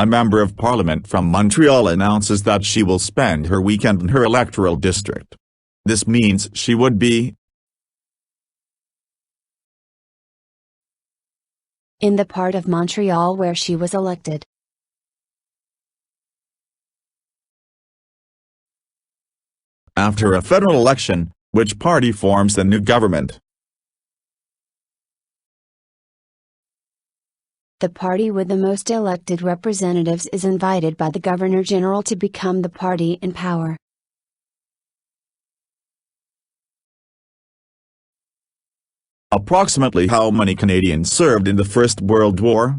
A member of parliament from Montreal announces that she will spend her weekend in her electoral district. This means she would be in the part of Montreal where she was elected. After a federal election, which party forms the new government? The party with the most elected representatives is invited by the Governor-General to become the party in power. Approximately how many Canadians served in the First World War?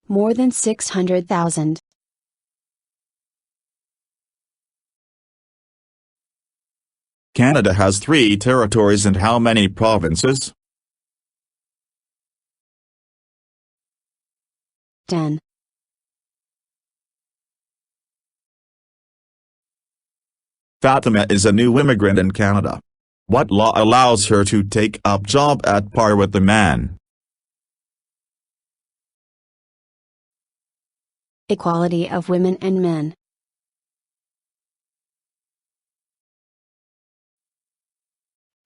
More than 600,000. Canada has 3 territories and how many provinces? 10. Fatima is a new immigrant in Canada. What law allows her to take up job at par with the man? Equality of women and men.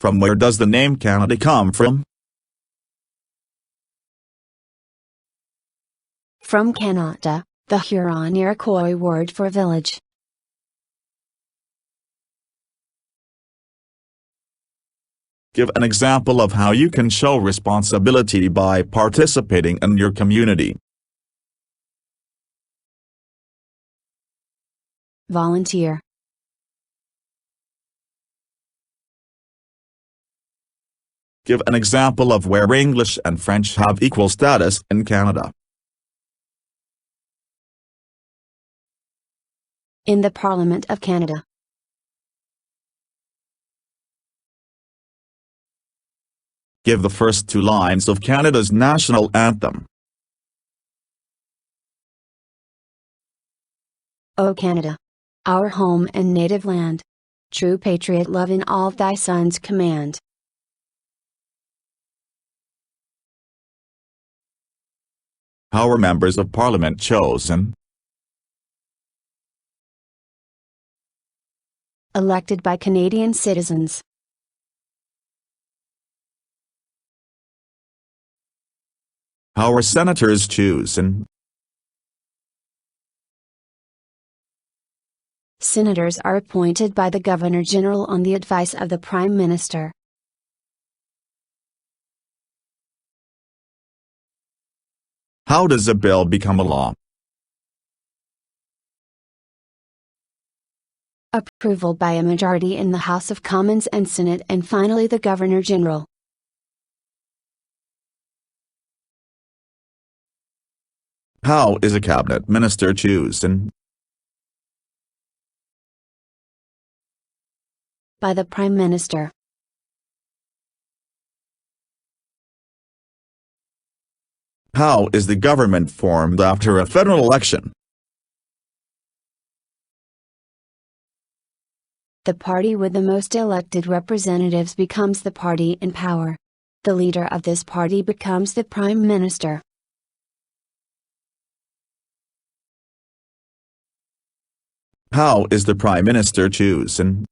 From where does the name Canada come from? From Canada, the Huron-Iroquois word for village. Give an example of how you can show responsibility by participating in your community. Volunteer. Give an example of where English and French have equal status in Canada. In the Parliament of Canada. Give the first 2 lines of Canada's national anthem. O Canada, our home and native land, true patriot love in all thy sons command. How are members of parliament chosen? Elected by Canadian citizens. How are senators chosen? Senators are appointed by the Governor-General on the advice of the Prime Minister. How does a bill become a law? Approval by a majority in the House of Commons and Senate and finally the Governor-General. How is a cabinet minister chosen? By the Prime Minister. How is the government formed after a federal election? The party with the most elected representatives becomes the party in power. The leader of this party becomes the Prime Minister. How is the Prime Minister chosen?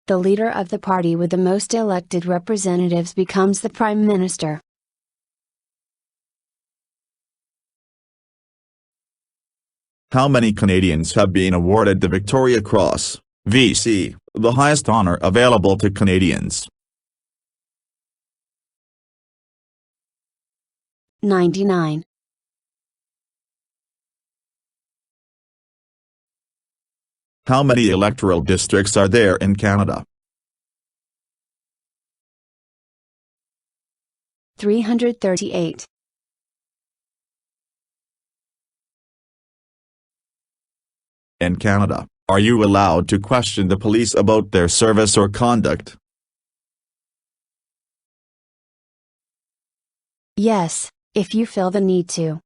The leader of the party with the most elected representatives becomes the Prime Minister. How many Canadians have been awarded the Victoria Cross, VC, the highest honor available to Canadians? 99. How many electoral districts are there in Canada? 338. In Canada, are you allowed to question the police about their service or conduct? Yes, if you feel the need to.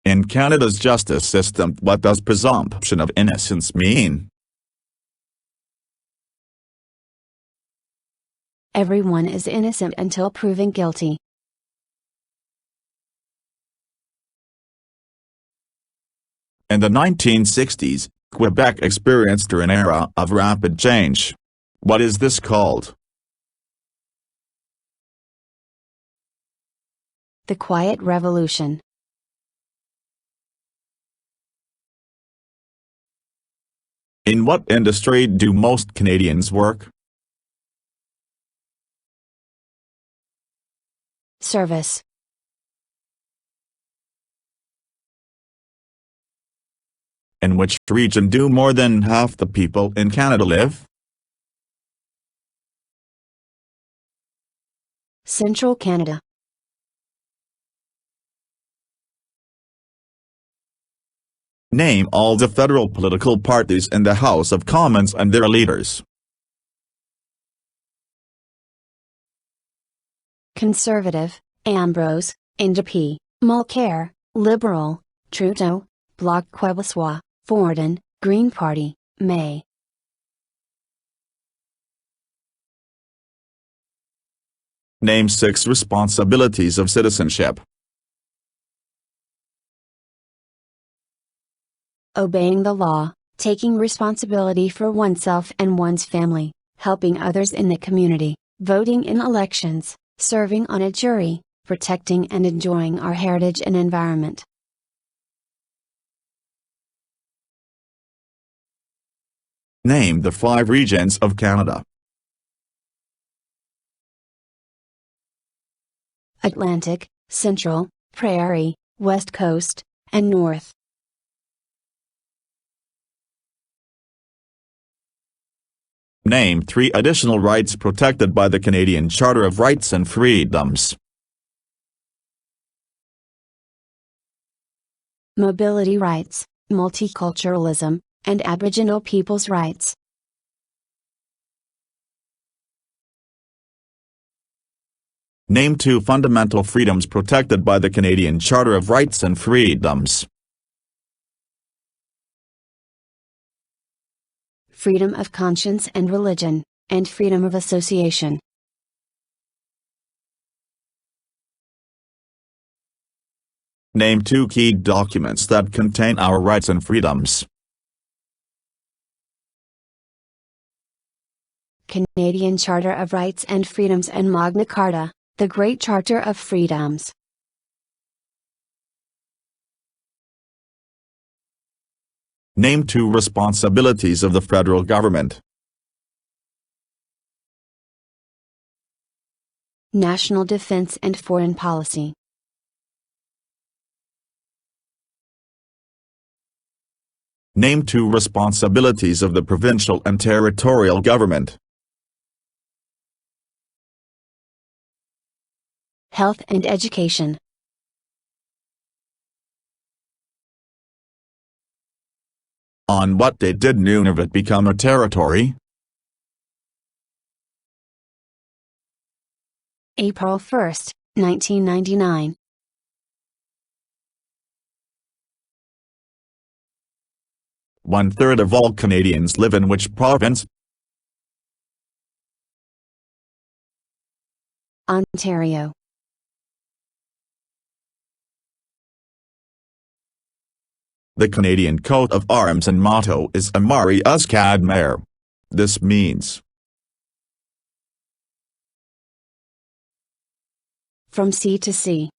In Canada's justice system, what does presumption of innocence mean? Everyone is innocent until proven guilty. In the 1960s, Quebec experienced an era of rapid change. What is this called? The Quiet Revolution. In what industry do most Canadians work? Service. In which region do more than half the people in Canada live? Central Canada. Name all the federal political parties in the House of Commons and their leaders. Conservative, Ambrose, NDP, Mulcair, Liberal, Trudeau, Bloc Québécois, Forden, Green Party, May. Name 6 responsibilities of citizenship. Obeying the law, taking responsibility for oneself and one's family, helping others in the community, voting in elections, serving on a jury, protecting and enjoying our heritage and environment. Name the 5 regions of Canada. Atlantic, Central, Prairie, West Coast, and North. Name 3 additional rights protected by the Canadian Charter of Rights and Freedoms. Mobility rights, multiculturalism, and Aboriginal people's rights. Name 2 fundamental freedoms protected by the Canadian Charter of Rights and Freedoms. Freedom of conscience and religion, and freedom of association. Name 2 key documents that contain our rights and freedoms. Canadian Charter of Rights and Freedoms and Magna Carta, the Great Charter of Freedoms. Name 2 responsibilities of the federal government. National defense and foreign policy. Name 2 responsibilities of the provincial and territorial government. Health and education. On what date did Nunavut become a territory? April 1, 1999. One-third of all Canadians live in which province? Ontario. The Canadian coat of arms and motto is Amari Uskad Mare. This means From sea to sea.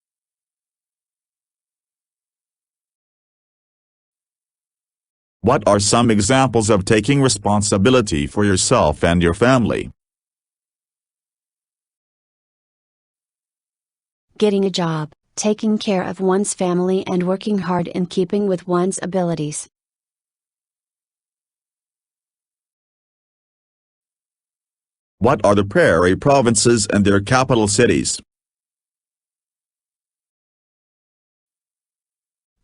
What are some examples of taking responsibility for yourself and your family? Getting a job, taking care of one's family and working hard in keeping with one's abilities. What are the prairie provinces and their capital cities?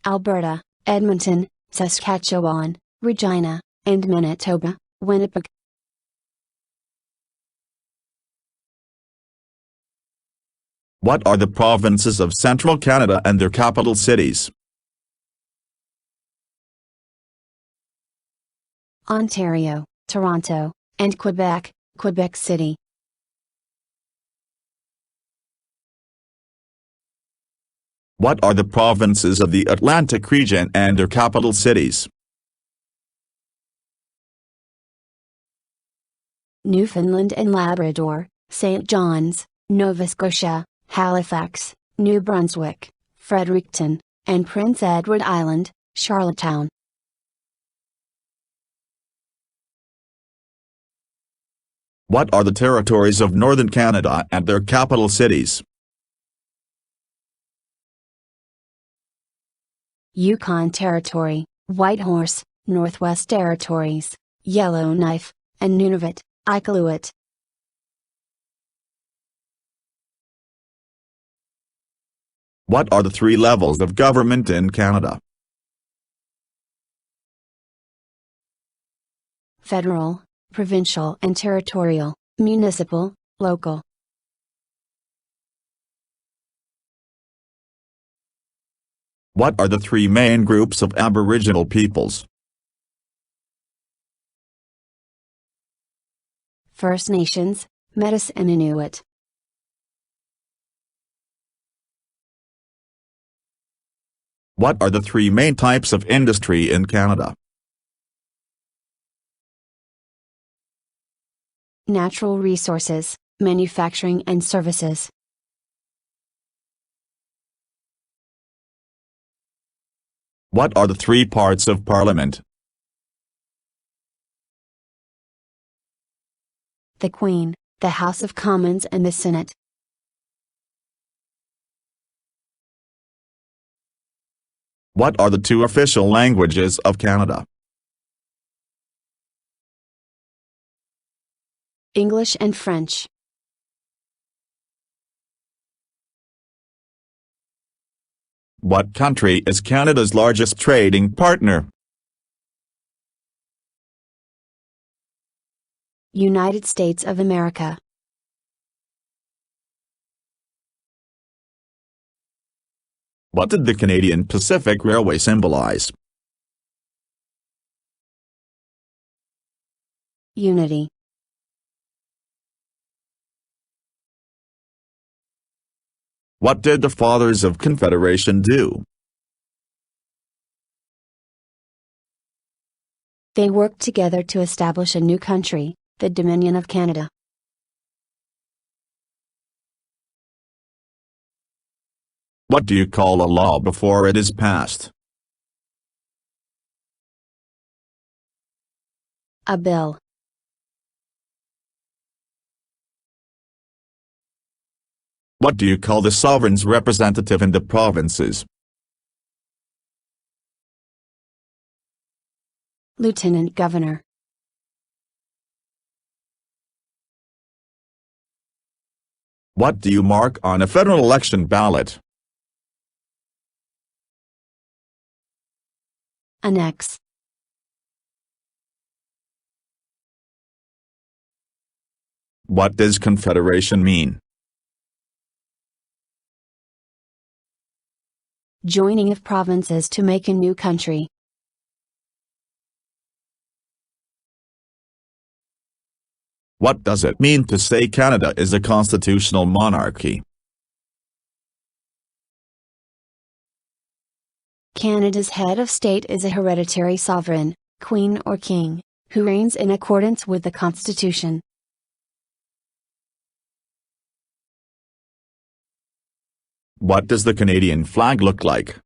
Alberta, Edmonton, Saskatchewan, Regina, and Manitoba, Winnipeg. What are the provinces of central Canada and their capital cities? Ontario, Toronto, and Quebec, Quebec City. What are the provinces of the Atlantic region and their capital cities? Newfoundland and Labrador, St. John's, Nova Scotia, Halifax, New Brunswick, Fredericton, and Prince Edward Island, Charlottetown. What are the territories of northern Canada and their capital cities? Yukon Territory, Whitehorse, Northwest Territories, Yellowknife, and Nunavut, Iqaluit. What are the three levels of government in Canada? Federal, provincial and territorial, municipal, local. What are the three main groups of Aboriginal peoples? First Nations, Métis and Inuit. What are the three main types of industry in Canada? Natural resources, manufacturing and services. What are the three parts of Parliament? The Queen, the House of Commons and the Senate. What are the two official languages of Canada? English and French. What country is Canada's largest trading partner? United States of America. What did the Canadian Pacific Railway symbolize? Unity. What did the Fathers of Confederation do? They worked together to establish a new country, the Dominion of Canada. What do you call a law before it is passed? A bill. What do you call the sovereign's representative in the provinces? Lieutenant Governor. What do you mark on a federal election ballot? An X. What does Confederation mean? Joining of provinces to make a new country. What does it mean to say Canada is a constitutional monarchy? Canada's head of state is a hereditary sovereign, queen or king, who reigns in accordance with the Constitution. What does the Canadian flag look like?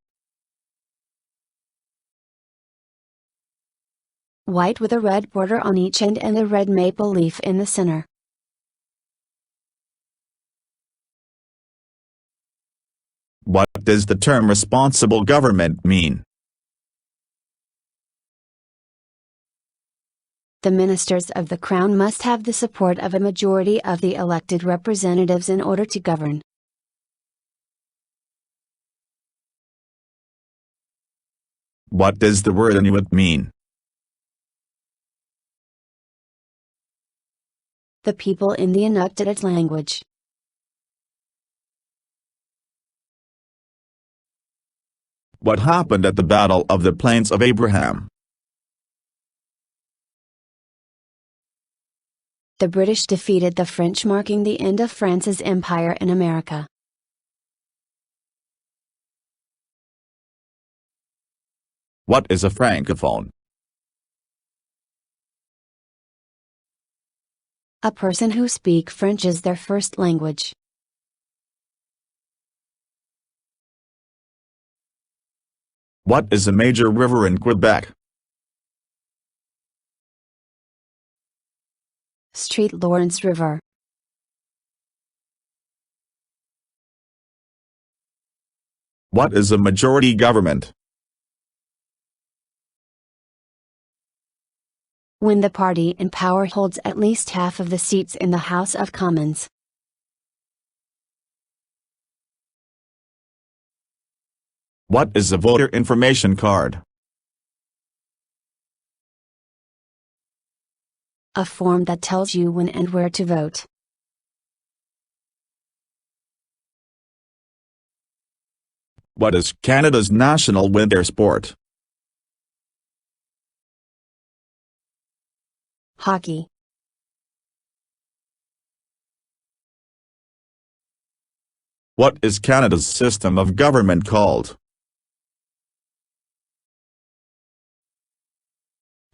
White with a red border on each end and a red maple leaf in the center. What does the term responsible government mean? The ministers of the Crown must have the support of a majority of the elected representatives in order to govern. What does the word Inuit mean? The people in the Inuktitut language. What happened at the Battle of the Plains of Abraham? The British defeated the French, marking the end of France's empire in America. What is a Francophone? A person who speak French as their first language. What is a major river in Quebec? St. Lawrence River. What is a majority government? When the party in power holds at least half of the seats in the House of Commons. What is a voter information card? A form that tells you when and where to vote. What is Canada's national winter sport? Hockey. What is Canada's system of government called?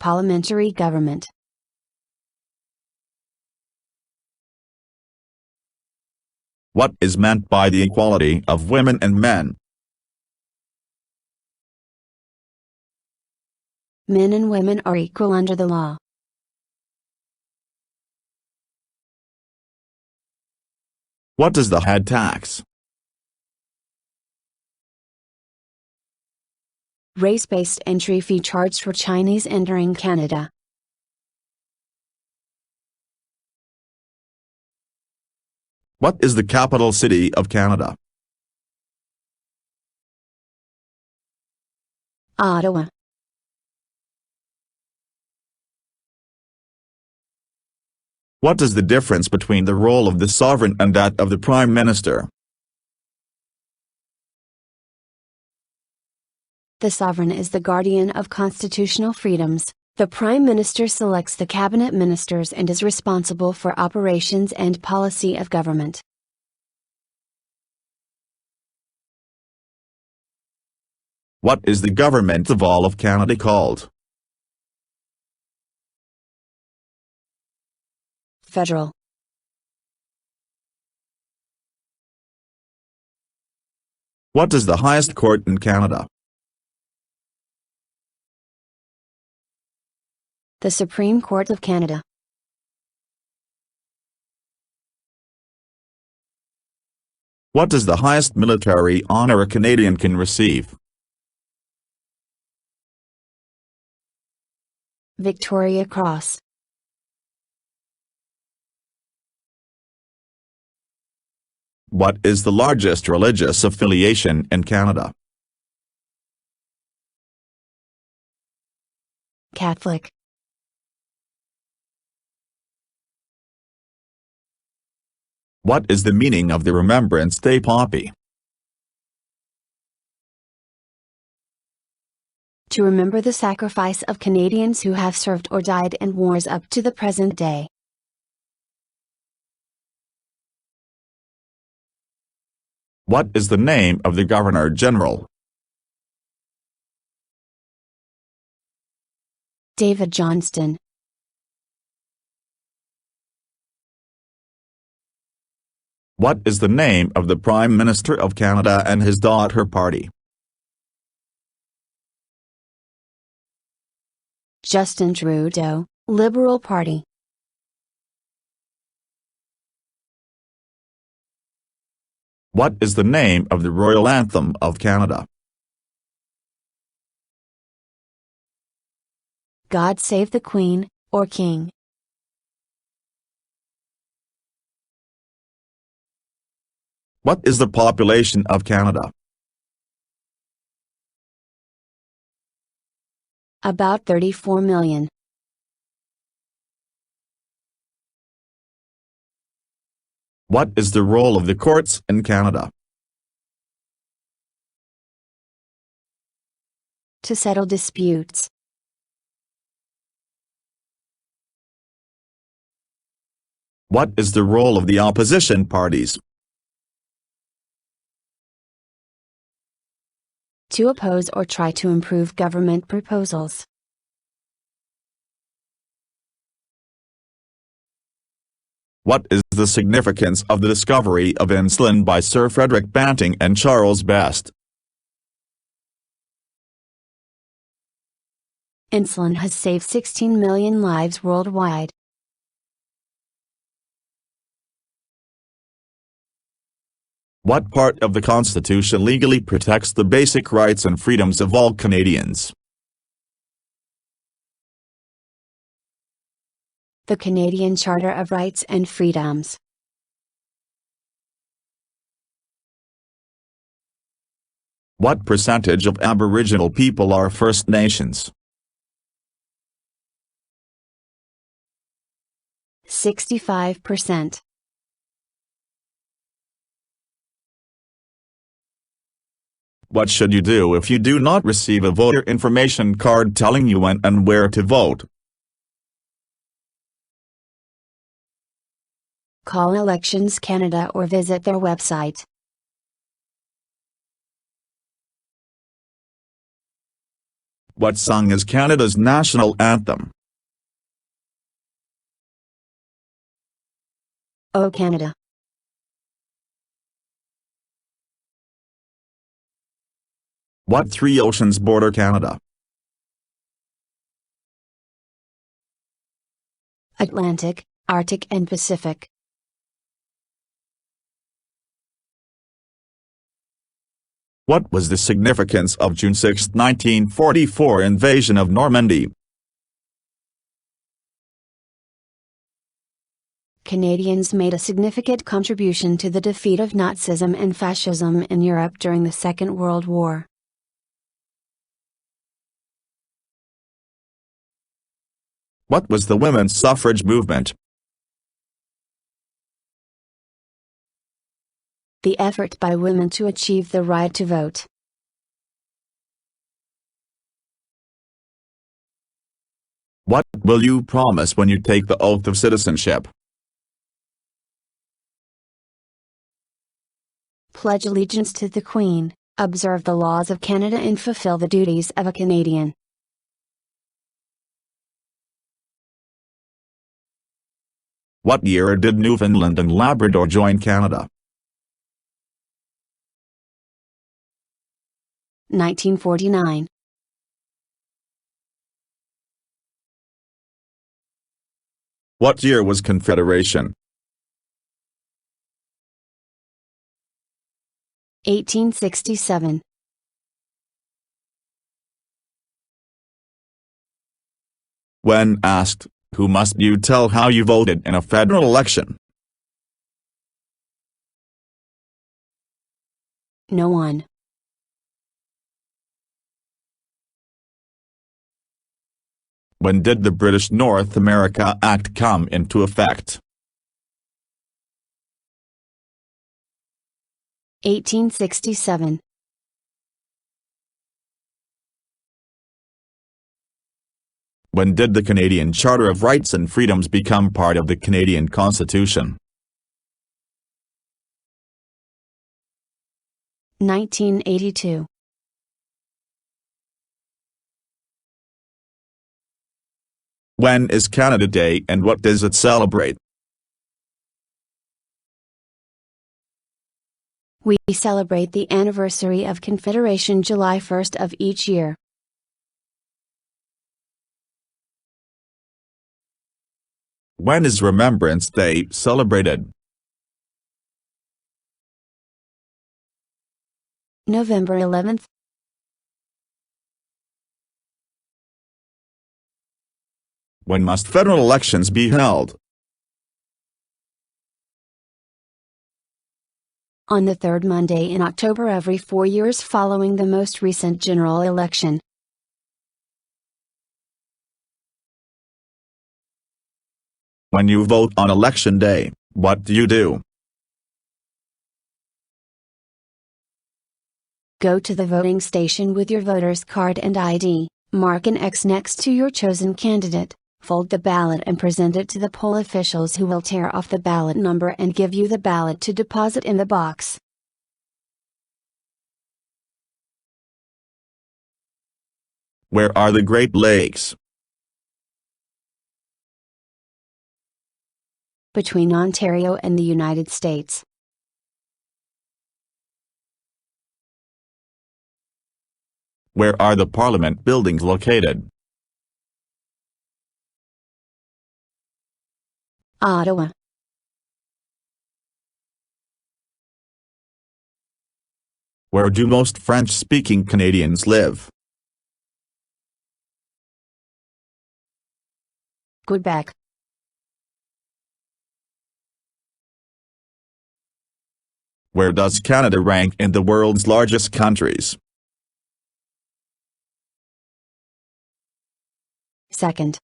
Parliamentary government. What is meant by the equality of women and men? Men and women are equal under the law. What is the head tax? Race-based entry fee charged for Chinese entering Canada. What is the capital city of Canada? Ottawa. What is the difference between the role of the sovereign and that of the Prime Minister? The sovereign is the guardian of constitutional freedoms. The Prime Minister selects the cabinet ministers and is responsible for operations and policy of government. What is the government of all of Canada called? Federal. What is the highest court in Canada? The Supreme Court of Canada. What is the highest military honor a Canadian can receive? Victoria Cross. What is the largest religious affiliation in Canada? Catholic. What is the meaning of the Remembrance Day poppy? To remember the sacrifice of Canadians who have served or died in wars up to the present day. What is the name of the Governor-General? David Johnston. What is the name of the Prime Minister of Canada and his daughter party? Justin Trudeau, Liberal Party. What is the name of the Royal Anthem of Canada? God Save the Queen, or King. What is the population of Canada? About 34 million. What is the role of the courts in Canada? To settle disputes. What is the role of the opposition parties? to oppose or try to improve government proposals. What is the significance of the discovery of insulin by Sir Frederick Banting and Charles Best? Insulin has saved 16 million lives worldwide. What part of the Constitution legally protects the basic rights and freedoms of all Canadians? The Canadian Charter of Rights and Freedoms. What percentage of Aboriginal people are First Nations? 65%. What should you do if you do not receive a voter information card telling you when and where to vote? Call Elections Canada or visit their website. What song is Canada's national anthem? O Canada. What three oceans border Canada? Atlantic, Arctic and Pacific. What was the significance of June 6, 1944 invasion of Normandy? Canadians made a significant contribution to the defeat of Nazism and fascism in Europe during the Second World War. What was the women's suffrage movement? The effort by women to achieve the right to vote. What will you promise when you take the oath of citizenship? Pledge allegiance to the Queen, observe the laws of Canada and fulfill the duties of a Canadian. What year did Newfoundland and Labrador join Canada? 1949. What year was Confederation? 1867. When asked, who must you tell how you voted in a federal election? No one. When did the British North America Act come into effect? 1867. When did the Canadian Charter of Rights and Freedoms become part of the Canadian Constitution? 1982. When is Canada Day and what does it celebrate? We celebrate the anniversary of Confederation July 1st of each year. When is Remembrance Day celebrated? November 11th. When must federal elections be held? On the third Monday in October every 4 years following the most recent general election. When you vote on election day, what do you do? Go to the voting station with your voter's card and ID, mark an X next to your chosen candidate, fold the ballot and present it to the poll officials who will tear off the ballot number and give you the ballot to deposit in the box. Where are the Great Lakes? Between Ontario and the United States. Where are the Parliament buildings located? Ottawa. Where do most French-speaking Canadians live? Quebec. Where does Canada rank in the world's largest countries? Second.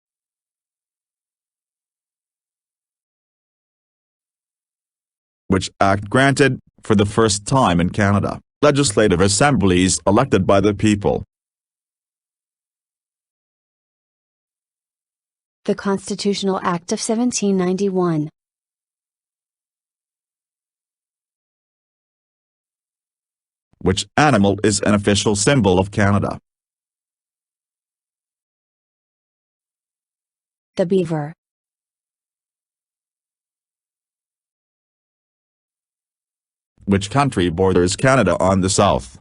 Which act granted, for the first time in Canada, legislative assemblies elected by the people? The Constitutional Act of 1791. Which animal is an official symbol of Canada? The beaver. Which country borders Canada on the south?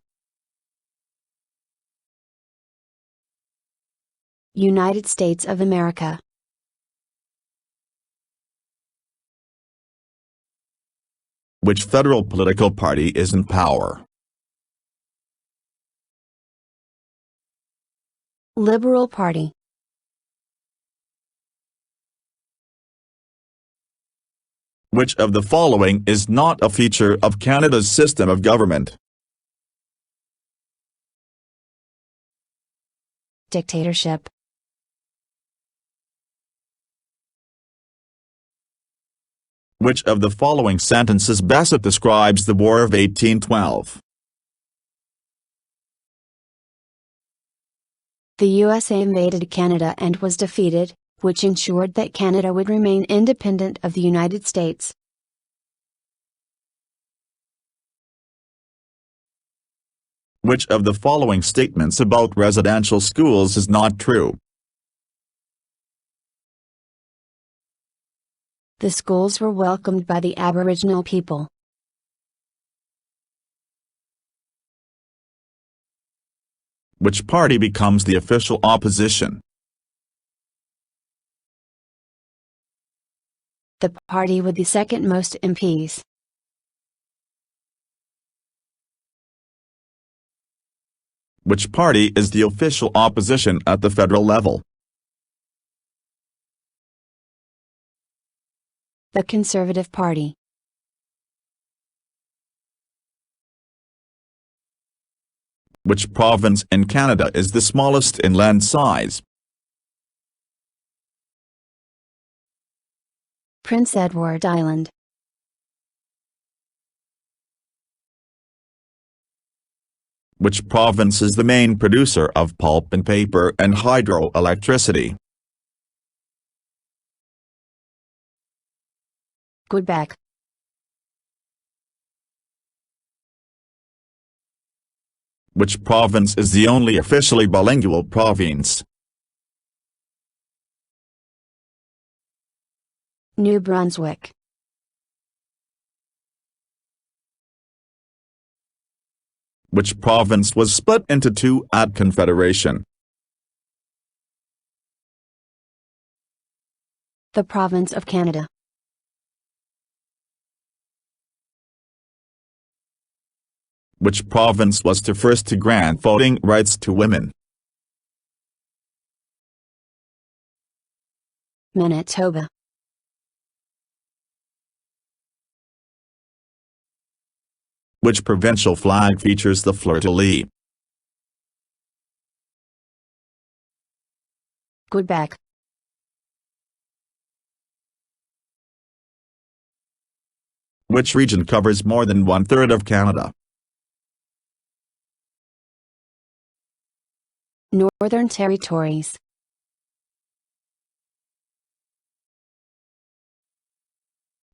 United States of America. Which federal political party is in power? Liberal Party. Which of the following is not a feature of Canada's system of government? Dictatorship. Which of the following sentences best describes the War of 1812? The USA invaded Canada and was defeated, which ensured that Canada would remain independent of the United States. Which of the following statements about residential schools is not true? The schools were welcomed by the Aboriginal people. Which party becomes the official opposition? The party with the second most MPs. Which party is the official opposition at the federal level? The Conservative Party. Which province in Canada is the smallest in land size? Prince Edward Island. Which province is the main producer of pulp and paper and hydroelectricity? Quebec. Which province is the only officially bilingual province? New Brunswick. Which province was split into two at Confederation? The Province of Canada. Which province was the first to grant voting rights to women? Manitoba. Which provincial flag features the fleur-de-lis? Quebec. Which region covers more than one-third of Canada? Northern Territories.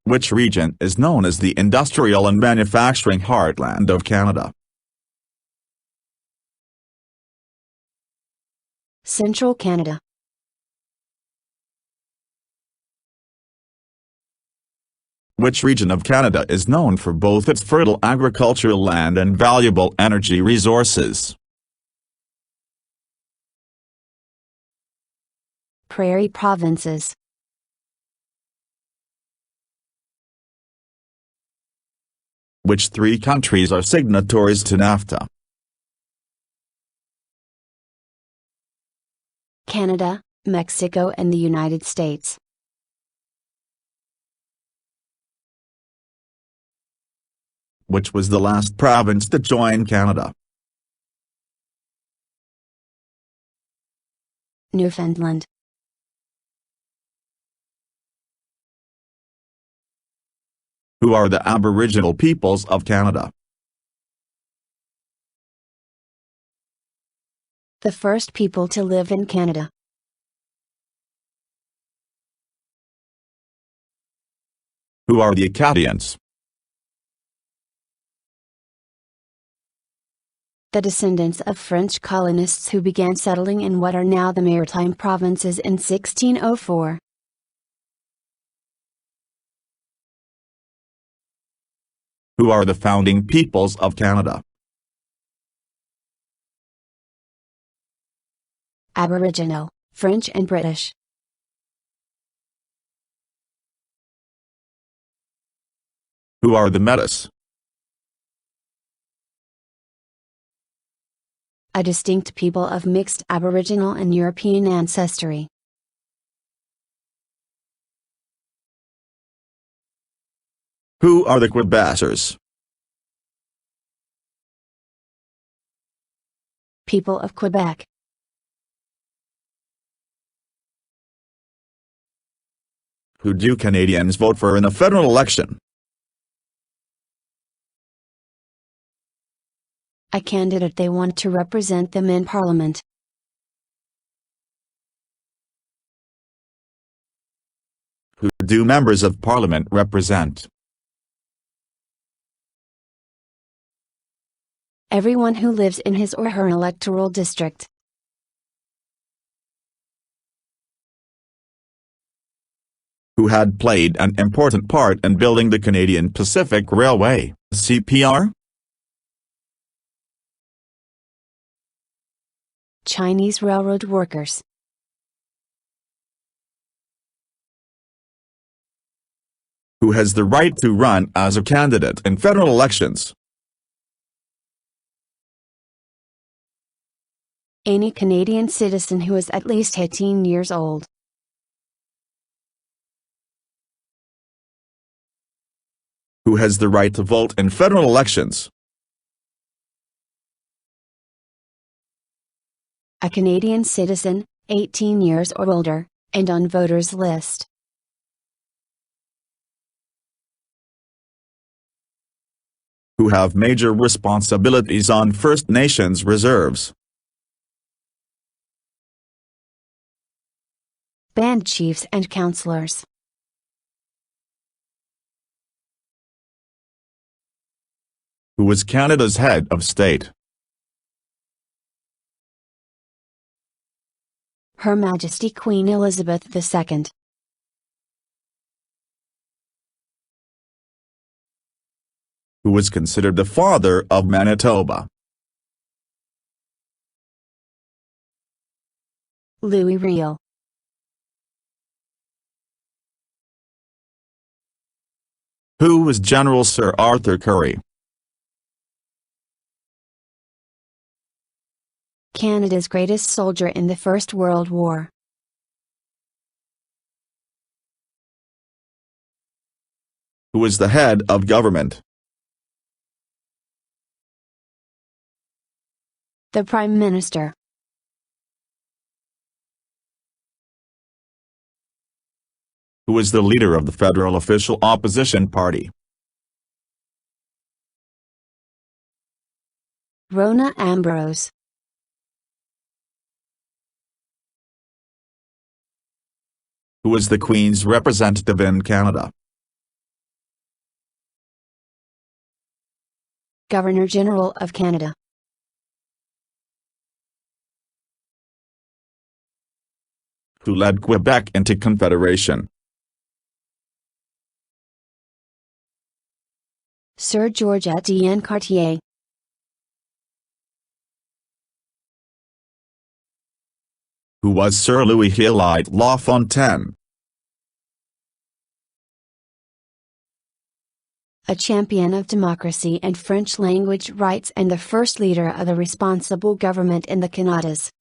Which region is known as the industrial and manufacturing heartland of Canada? Central Canada. Which region of Canada is known for both its fertile agricultural land and valuable energy resources? Prairie provinces. Which three countries are signatories to NAFTA? Canada, Mexico and the United States. Which was the last province to join Canada? Newfoundland. Who are the Aboriginal peoples of Canada? The first people to live in Canada. Who are the Acadians? The descendants of French colonists who began settling in what are now the Maritime Provinces in 1604. Who are the founding peoples of Canada? Aboriginal, French and British. Who are the Metis? A distinct people of mixed Aboriginal and European ancestry. Who are the Quebecers? People of Quebec. Who do Canadians vote for in a federal election? A candidate they want to represent them in Parliament. Who do members of Parliament represent? Everyone who lives in his or her electoral district. Who had played an important part in building the Canadian Pacific Railway, CPR? Chinese railroad workers. Who has the right to run as a candidate in federal elections? Any Canadian citizen who is at least 18 years old. Who has the right to vote in federal elections? A Canadian citizen, 18 years or older, and on voters' list. Who have major responsibilities on First Nations reserves? Band chiefs and councillors. Who was Canada's head of state? Her Majesty Queen Elizabeth II. Who was considered the father of Manitoba? Louis Riel. Who was General Sir Arthur Currie? Canada's greatest soldier in the First World War. Who was the head of government? The Prime Minister. Who was the leader of the federal official opposition party? Rona Ambrose. Who was the Queen's representative in Canada? Governor-General of Canada. who led Quebec into Confederation. Sir George Etienne Cartier. Who was Sir Louis Hippolyte Lafontaine. A champion of democracy and French language rights and the first leader of a responsible government in the Canadas.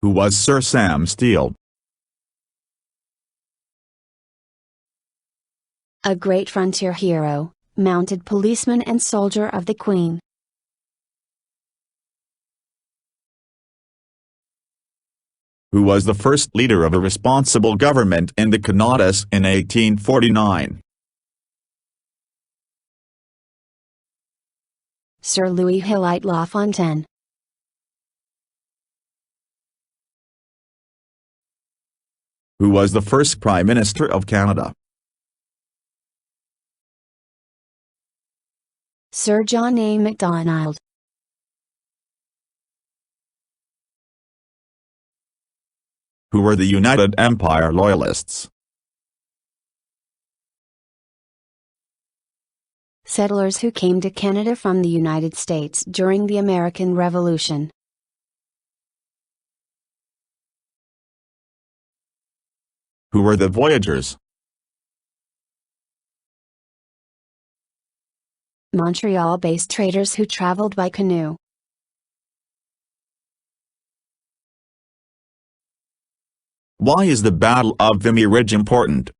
Who was Sir Sam Steele. A great frontier hero, mounted policeman and soldier of the Queen. Who was the first leader of a responsible government in the Canadas in 1849. Sir Louis Hippolyte Lafontaine. Who was the first Prime Minister of Canada. Sir John A. Macdonald. Who were the United Empire Loyalists. Settlers who came to Canada from the United States during the American Revolution. Who were the Voyageurs. Montreal-based traders who traveled by canoe. Why is the Battle of Vimy Ridge important?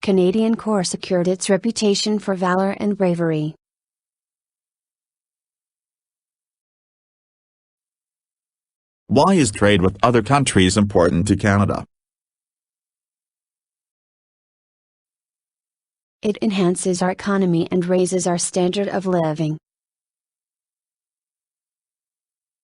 Canadian Corps secured its reputation for valor and bravery. Why is trade with other countries important to Canada? It enhances our economy and raises our standard of living.